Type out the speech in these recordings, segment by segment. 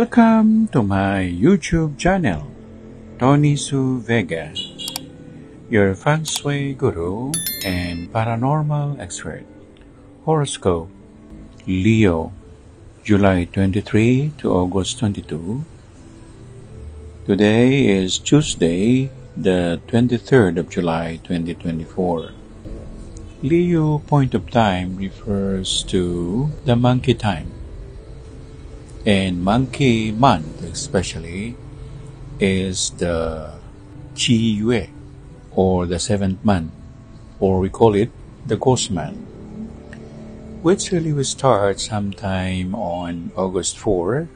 Welcome to my YouTube channel, Tony Su Vega, your feng shui guru and paranormal expert. Horoscope, Leo, July 23 to August 22. Today is Tuesday, the 23rd of July 2024. Leo point of time refers to the monkey time. And monkey month especially is the Qi Yue, or the 7th month, or we call it the ghost month, which really will start sometime on August 4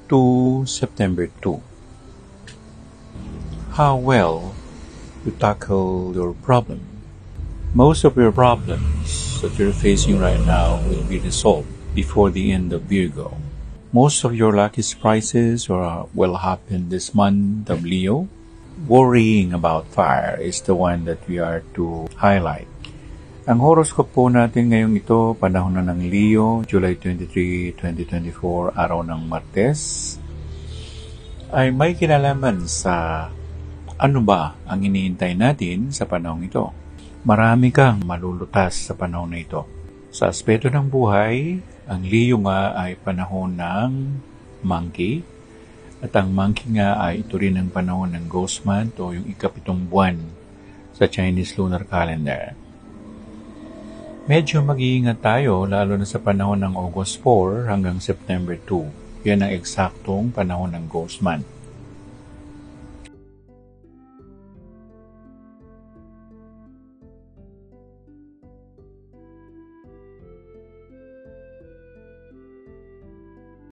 to September 2. How well you tackle your problem? Most of your problems that you're facing right now will be resolved before the end of Virgo. Most of your lucky surprises will happen this month of Leo. Worrying about fire is the one that we are to highlight. Ang horoscope po natin ngayong ito, panahon na ng Leo, July 23, 2024, araw ng Martes, ay may kinalaman sa ano ba ang iniintay natin sa panahon ito. Marami kang malulutas sa panahon na ito. Sa aspeto ng buhay, ang Leo nga ay panahon ng monkey, at ang monkey nga ay ito rin ang panahon ng ghost month o yung ikapitong buwan sa Chinese lunar calendar. Medyo mag-iingat tayo lalo na sa panahon ng August 4 hanggang September 2. Yan ang eksaktong panahon ng ghost month.